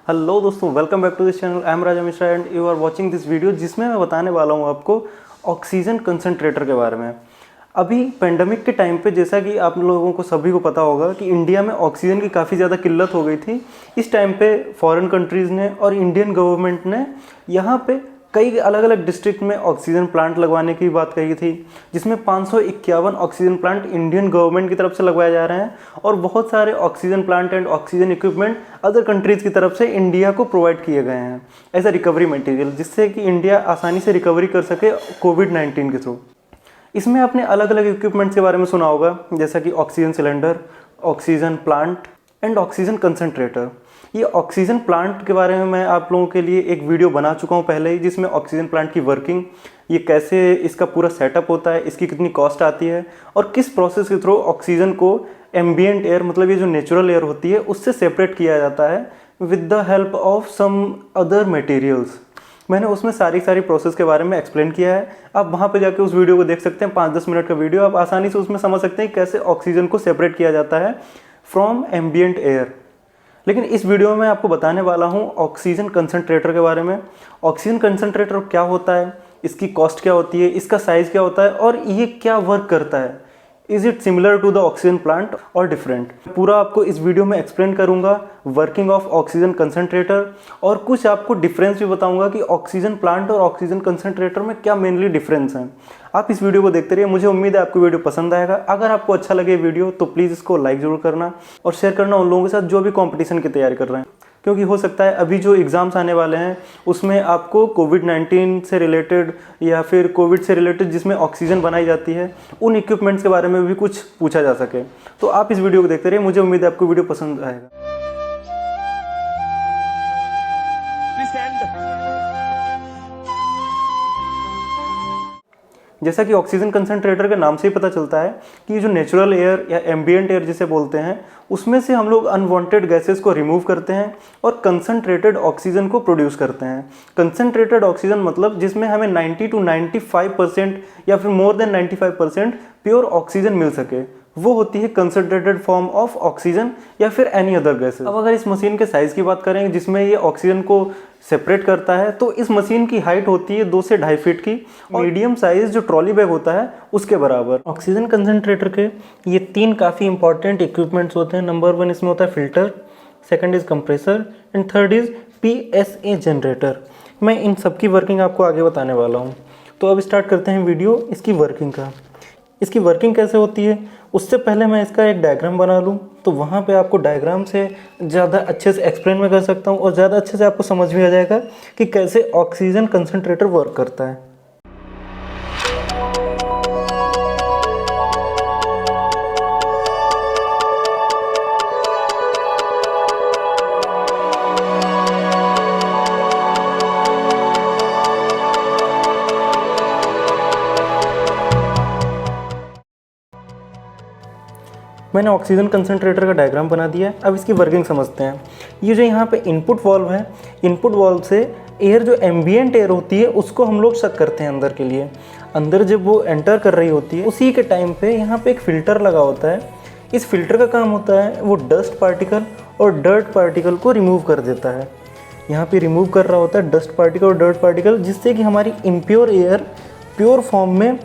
Hello दोस्तों, welcome back to this channel. I am Raja Mishra and you are watching this video, जिसमें मैं बताने वाला हूँ आपको ऑक्सीजन कंसंट्रेटर के बारे में। अभी पेंडेमिक के टाइम पे, जैसा कि आप लोगों को सभी को पता होगा कि इंडिया में ऑक्सीजन की काफ़ी ज़्यादा किल्लत हो गई थी। इस टाइम पे फॉरेन कंट्रीज़ ने और इंडियन गवर्नमेंट ने यहाँ पे कई अलग अलग डिस्ट्रिक्ट में ऑक्सीजन प्लांट लगवाने की बात कही थी, जिसमें 551 ऑक्सीजन प्लांट इंडियन गवर्नमेंट की तरफ से लगवाए जा रहे हैं और बहुत सारे oxygen plant and oxygen equipment other countries की तरफ से इंडिया को प्रोवाइड किए गए हैं एज अ रिकवरी मटेरियल, जिससे कि इंडिया आसानी से रिकवरी कर सके कोविड-19 के थ्रू। इसमें आपने अलग अलग इक्विपमेंट्स के बारे में सुना होगा, जैसा कि oxygen cylinder, oxygen plant and oxygen concentrator. ये ऑक्सीजन प्लांट के बारे में मैं आप लोगों के लिए एक वीडियो बना चुका हूँ पहले ही, जिसमें ऑक्सीजन प्लांट की वर्किंग, ये कैसे इसका पूरा सेटअप होता है, इसकी कितनी कॉस्ट आती है और किस प्रोसेस के थ्रू ऑक्सीजन को एम्बिएंट एयर, मतलब ये जो नेचुरल एयर होती है, उससे सेपरेट किया जाता है with the help of some other materials. मैंने उसमें सारी प्रोसेस के बारे में एक्सप्लेन किया है। आप वहाँ पे जाके उस वीडियो को देख सकते हैं, 5-10 मिनट का वीडियो। आप आसानी से उसमें समझ सकते हैं कैसे ऑक्सीजन को सेपरेट किया जाता है फ्रॉम एम्बिएंट एयर। लेकिन इस वीडियो में मैं आपको बताने वाला हूँ ऑक्सीजन कंसंट्रेटर के बारे में। ऑक्सीजन कंसंट्रेटर क्या होता है, इसकी कॉस्ट क्या होती है, इसका साइज़ क्या होता है और ये क्या वर्क करता है। Is it similar to the oxygen plant और डिफरेंट। पूरा आपको इस वीडियो में एक्सप्लेन करूंगा वर्किंग ऑफ ऑक्सीजन कंसंट्रेटर, और कुछ आपको डिफरेंस भी बताऊंगा कि ऑक्सीजन प्लांट और ऑक्सीजन कंसंट्रेटर में क्या मेनली डिफरेंस हैं। आप इस वीडियो को देखते रहिए, मुझे उम्मीद है आपको वीडियो पसंद आएगा। अगर आपको अच्छा लगे वीडियो तो प्लीज़ इसको लाइक ज़रूर करना और शेयर करना उन लोगों के साथ जो भी कॉम्पिटिशन की तैयारी कर रहे हैं, क्योंकि हो सकता है अभी जो एग्ज़ाम्स आने वाले हैं उसमें आपको कोविड-19 से रिलेटेड या फिर कोविड से रिलेटेड जिसमें ऑक्सीजन बनाई जाती है, उन इक्विपमेंट्स के बारे में भी कुछ पूछा जा सके। तो आप इस वीडियो को देखते रहिए, मुझे उम्मीद है आपको वीडियो पसंद आएगा। जैसा कि ऑक्सीजन कंसंट्रेटर के नाम से ही पता चलता है कि ये जो नेचुरल एयर या एम्बिएंट एयर जिसे बोलते हैं, उसमें से हम लोग अनवांटेड गैसेस को रिमूव करते हैं और कंसंट्रेटेड ऑक्सीजन को प्रोड्यूस करते हैं। कंसंट्रेटेड ऑक्सीजन मतलब जिसमें हमें 90 to 95% या फिर मोर देन 95% प्योर ऑक्सीजन मिल सके, वो होती है कंसंट्रेटेड फॉर्म ऑफ ऑक्सीजन या फिर एनी अदर गैसेस। अब अगर इस मशीन के साइज़ की बात करें जिसमें ये ऑक्सीजन को सेपरेट करता है, तो इस मशीन की हाइट होती है 2 से 2.5 फीट की, मीडियम साइज जो ट्रॉली बैग होता है उसके बराबर। ऑक्सीजन कंसंट्रेटर के ये 3 काफ़ी इंपॉर्टेंट इक्विपमेंट्स होते हैं। नंबर 1 इसमें होता है filter, second is compressor and third is PSA generator. मैं इन सब की वर्किंग आपको आगे बताने वाला हूँ। तो अब स्टार्ट करते हैं वीडियो इसकी वर्किंग का। इसकी वर्किंग कैसे होती है, उससे पहले मैं इसका एक डायग्राम बना लूँ, तो वहाँ पे आपको डायग्राम से ज़्यादा अच्छे से एक्सप्लेन मैं कर सकता हूँ और ज़्यादा अच्छे से आपको समझ भी आ जाएगा कि कैसे ऑक्सीजन कंसंट्रेटर वर्क करता है। मैंने ऑक्सीजन कंसंट्रेटर का डायग्राम बना दिया है। अब इसकी वर्किंग समझते हैं। ये जो यहाँ पे इनपुट वाल्व है, इनपुट वाल्व से एयर जो एम्बिएंट एयर होती है उसको हम लोग सक करते हैं अंदर के लिए। अंदर जब वो एंटर कर रही होती है उसी के टाइम पे यहाँ पे एक फ़िल्टर लगा होता है। इस फिल्टर का काम होता है वो डस्ट पार्टिकल और डर्ट पार्टिकल को रिमूव कर देता है। यहाँ पे रिमूव कर रहा होता है डस्ट पार्टिकल और डर्ट पार्टिकल, जिससे कि हमारी इम्प्योर एयर प्योर फॉर्म में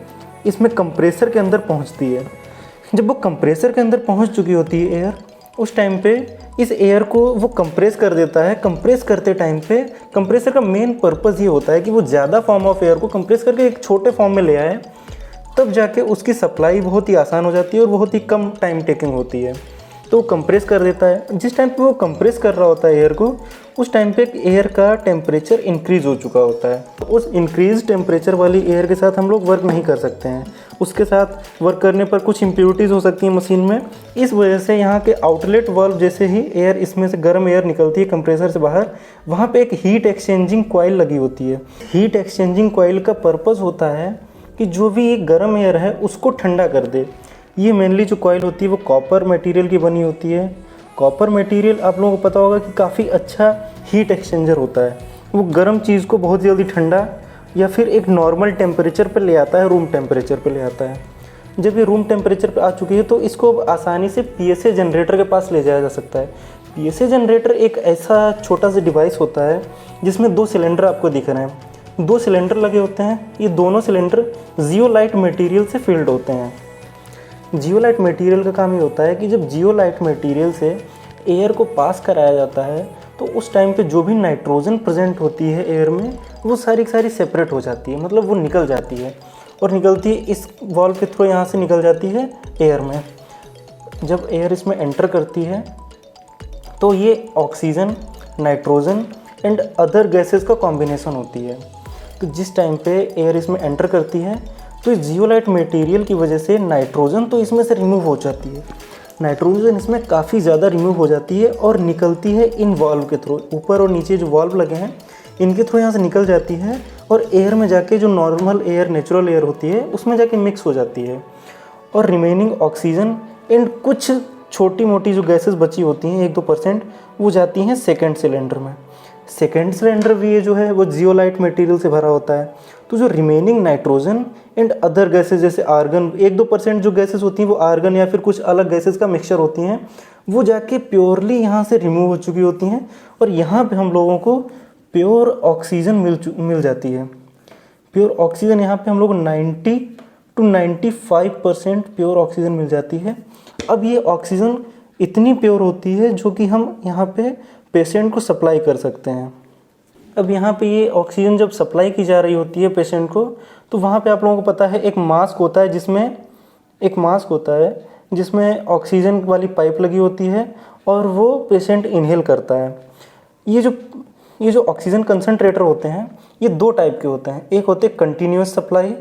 इसमें कंप्रेसर के अंदर पहुँचती है। जब वो कंप्रेसर के अंदर पहुंच चुकी होती है एयर, उस टाइम पे इस एयर को वो कंप्रेस कर देता है। कंप्रेस करते टाइम पे कंप्रेसर का मेन पर्पज़ ये होता है कि वो ज़्यादा फॉर्म ऑफ एयर को कंप्रेस करके एक छोटे फॉर्म में ले आए, तब जाके उसकी सप्लाई बहुत ही आसान हो जाती है और बहुत ही कम टाइम टेकिंग होती है। तो वो कंप्रेस कर देता है। जिस टाइम पे वो कंप्रेस कर रहा होता है एयर को, उस टाइम पे एयर का टेम्परेचर इंक्रीज़ हो चुका होता है। तो उस इंक्रीज टेम्परेचर वाली एयर के साथ हम लोग वर्क नहीं कर सकते हैं। उसके साथ वर्क करने पर कुछ इम्प्योरिटीज़ हो सकती हैं मशीन में। इस वजह से यहाँ के आउटलेट वाल्व जैसे ही एयर, इसमें से गर्म एयर निकलती है कंप्रेसर से बाहर, वहाँ पे एक हीट एक्सचेंजिंग कॉइल लगी होती है। हीट एक्सचेंजिंग कॉइल का पर्पज़ होता है कि जो भी ये गर्म एयर है उसको ठंडा कर दे। ये मेनली जो कॉइल होती है वो कॉपर मटेरियल की बनी होती है। कॉपर मटेरियल आप लोगों को पता होगा कि काफ़ी अच्छा हीट एक्सचेंजर होता है। वो गर्म चीज़ को बहुत जल्दी ठंडा या फिर एक नॉर्मल टेम्परेचर पर ले आता है, रूम टेम्परेचर पर ले आता है। जब ये रूम टेम्परेचर पे आ चुकी है तो इसको आसानी से PSA जनरेटर के पास ले जाया जा सकता है। पीएसए जनरेटर एक ऐसा छोटा सा डिवाइस होता है जिसमें 2 सिलेंडर आपको दिख रहे हैं। 2 सिलेंडर लगे होते हैं। ये दोनों सिलेंडर जियोलाइट मटेरियल से फिल्ड होते हैं। जियोलाइट मटेरियल का काम ये होता है कि जब जियोलाइट मटेरियल से एयर को पास कराया जाता है तो उस टाइम पे जो भी नाइट्रोजन प्रेजेंट होती है एयर में वो सारी की सारी सेपरेट हो जाती है, मतलब वो निकल जाती है और निकलती है इस वॉल्व के थ्रू, यहाँ से निकल जाती है एयर में। जब एयर इसमें एंटर करती है तो ये oxygen, nitrogen and other gases का कॉम्बिनेशन होती है। तो जिस टाइम पे एयर इसमें एंटर करती है तो इस जियोलाइट मटेरियल की वजह से नाइट्रोजन तो इसमें से रिमूव हो जाती है, नाइट्रोजन इसमें काफ़ी ज़्यादा रिमूव हो जाती है और निकलती है इन वाल्व के थ्रू। ऊपर और नीचे जो वाल्व लगे हैं इनके थ्रू यहाँ से निकल जाती है और एयर में जाके जो नॉर्मल एयर, नेचुरल एयर होती है उसमें जाके मिक्स हो जाती है और रिमेनिंग ऑक्सीजन एंड कुछ छोटी मोटी जो गैसेस बची होती हैं 1-2% वो जाती हैं सेकेंड सिलेंडर में। सेकेंड सिलेंडर भी ये जो है वो जियोलाइट मटेरियल से भरा होता है। तो जो remaining nitrogen and other gases जैसे आर्गन, 1-2% जो गैसेस होती हैं वो आर्गन या फिर कुछ अलग गैसेस का मिक्सचर होती हैं, वो जाके प्योरली यहाँ से रिमूव हो चुकी होती हैं और यहाँ पे हम लोगों को प्योर ऑक्सीजन मिल जाती है। प्योर ऑक्सीजन यहाँ पे हम लोग 90 to 95% प्योर ऑक्सीजन मिल जाती है। अब ये ऑक्सीजन इतनी प्योर होती है जो कि हम यहाँ पे पेशेंट को सप्लाई कर सकते हैं। अब यहाँ पे ये ऑक्सीजन जब सप्लाई की जा रही होती है पेशेंट को तो वहाँ पे आप लोगों को पता है एक मास्क होता है जिसमें ऑक्सीजन वाली पाइप लगी होती है और वो पेशेंट इनहेल करता है। ये जो ऑक्सीजन कंसंट्रेटर होते हैं ये 2 टाइप के होते हैं। एक होते हैं कंटिन्यूस सप्लाई,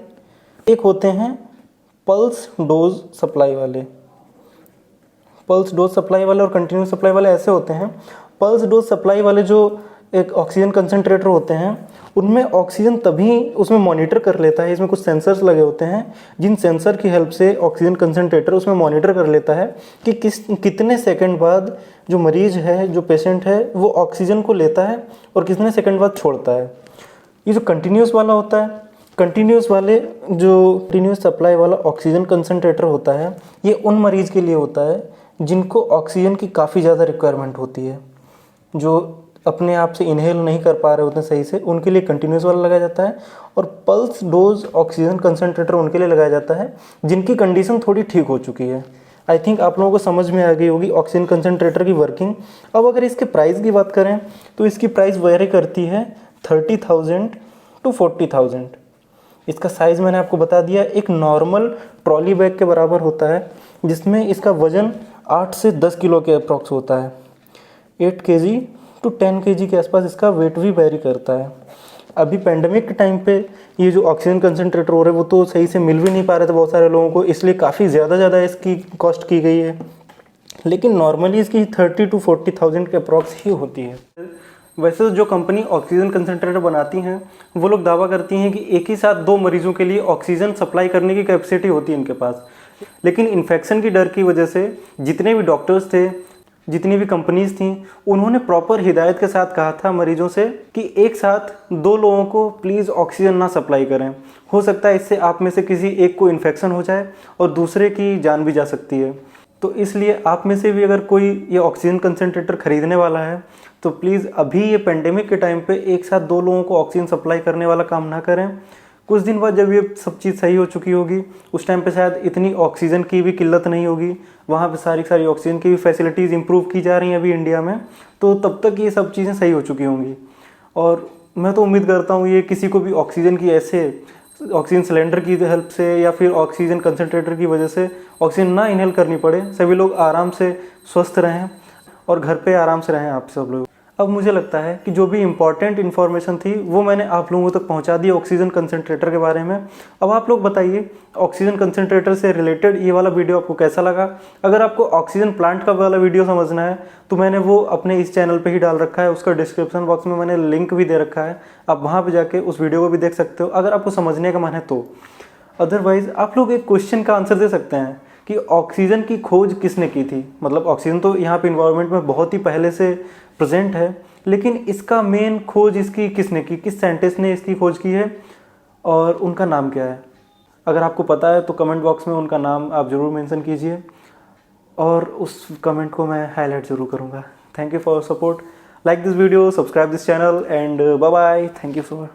एक होते हैं पल्स डोज सप्लाई वाले। पल्स डोज सप्लाई वाले और कंटिन्यूस सप्लाई वाले ऐसे होते हैं। पल्स डोज सप्लाई वाले जो एक ऑक्सीजन कंसंट्रेटर होते हैं उनमें ऑक्सीजन तभी उसमें मॉनिटर कर लेता है। इसमें कुछ सेंसर्स लगे होते हैं जिन सेंसर की हेल्प से ऑक्सीजन कंसंट्रेटर उसमें मॉनिटर कर लेता है कि कितने सेकंड बाद जो मरीज है, जो पेशेंट है, वो ऑक्सीजन को लेता है और कितने सेकंड बाद छोड़ता है। ये जो कंटिन्यूस वाला होता है, कंटिन्यूस सप्लाई वाला ऑक्सीजन कंसंट्रेटर होता है, ये उन मरीज़ के लिए होता है जिनको ऑक्सीजन की काफ़ी ज़्यादा रिक्वायरमेंट होती है, जो अपने आप से इनहेल नहीं कर पा रहे होते हैं सही से, उनके लिए कंटिन्यूस वाला लगाया जाता है। और पल्स डोज ऑक्सीजन कंसंट्रेटर उनके लिए लगाया जाता है जिनकी कंडीशन थोड़ी ठीक हो चुकी है। आई थिंक आप लोगों को समझ में आ गई होगी ऑक्सीजन कंसंट्रेटर की वर्किंग। अब अगर इसके प्राइस की बात करें तो इसकी प्राइस वेरी करती है 30,000 to 40,000। इसका साइज़ मैंने आपको बता दिया, एक नॉर्मल ट्रॉली बैग के बराबर होता है जिसमें इसका वज़न 8 से 10 किलो के अप्रॉक्स होता है। 8 kg to 10 kg के आसपास इसका वेट भी वेरी करता है। अभी पेंडेमिक के टाइम पे ये जो ऑक्सीजन कंसंट्रेटर हो रहे हैं वो तो सही से मिल भी नहीं पा रहे थे बहुत सारे लोगों को, इसलिए काफ़ी ज़्यादा इसकी कॉस्ट की गई है। लेकिन नॉर्मली इसकी 30 to 40,000 के अप्रॉक्स ही होती है। वैसे जो कंपनी ऑक्सीजन कंसंट्रेटर बनाती हैं वो लोग दावा करती हैं कि एक ही साथ 2 मरीजों के लिए ऑक्सीजन सप्लाई करने की कैपेसिटी होती है इनके पास। लेकिन इन्फेक्शन की डर की वजह से जितने भी डॉक्टर्स थे, जितनी भी कंपनीज थी, उन्होंने प्रॉपर हिदायत के साथ कहा था मरीजों से कि एक साथ 2 लोगों को प्लीज़ ऑक्सीजन ना सप्लाई करें। हो सकता है इससे आप में से किसी एक को इन्फेक्शन हो जाए और दूसरे की जान भी जा सकती है। तो इसलिए आप में से भी अगर कोई ये ऑक्सीजन कंसंट्रेटर खरीदने वाला है तो प्लीज़ अभी ये पेंडेमिक के टाइम पे एक साथ 2 लोगों को ऑक्सीजन सप्लाई करने वाला काम ना करें। कुछ दिन बाद जब ये सब चीज़ सही हो चुकी होगी उस टाइम पे शायद इतनी ऑक्सीजन की भी किल्लत नहीं होगी, वहाँ पे सारी ऑक्सीजन की भी फैसिलिटीज़ इंप्रूव की जा रही हैं अभी इंडिया में, तो तब तक ये सब चीज़ें सही हो चुकी होंगी। और मैं तो उम्मीद करता हूँ ये किसी को भी ऑक्सीजन की ऐसे ऑक्सीजन सिलेंडर की हेल्प से या फिर ऑक्सीजन कंसंट्रेटर की वजह से ऑक्सीजन ना इनहेल करनी पड़े, सभी लोग आराम से स्वस्थ रहें और घर पे आराम से रहें आप सब लोग। अब मुझे लगता है कि जो भी इम्पॉर्टेंट इन्फॉर्मेशन थी वो मैंने आप लोगों तक पहुंचा दी ऑक्सीजन कंसंट्रेटर के बारे में। अब आप लोग बताइए ऑक्सीजन कंसंट्रेटर से रिलेटेड ये वाला वीडियो आपको कैसा लगा। अगर आपको ऑक्सीजन प्लांट का वाला वीडियो समझना है तो मैंने वो अपने इस चैनल पे ही डाल रखा है, उसका डिस्क्रिप्शन बॉक्स में मैंने लिंक भी दे रखा है, आप वहाँ पर जाके उस वीडियो को भी देख सकते हो अगर आपको समझने का मन है तो। अदरवाइज़ आप लोग एक क्वेश्चन का आंसर दे सकते हैं कि ऑक्सीजन की खोज किसने की थी। मतलब ऑक्सीजन तो यहाँ पे इन्वायरमेंट में बहुत ही पहले से प्रेजेंट है, लेकिन इसका मेन खोज इसकी किसने की, किस साइंटिस्ट ने इसकी खोज की है और उनका नाम क्या है। अगर आपको पता है तो कमेंट बॉक्स में उनका नाम आप ज़रूर मेंशन कीजिए और उस कमेंट को मैं हाईलाइट ज़रूर करूँगा। Thank you for support. Like this video, subscribe this channel, and bye bye. Thank you so much.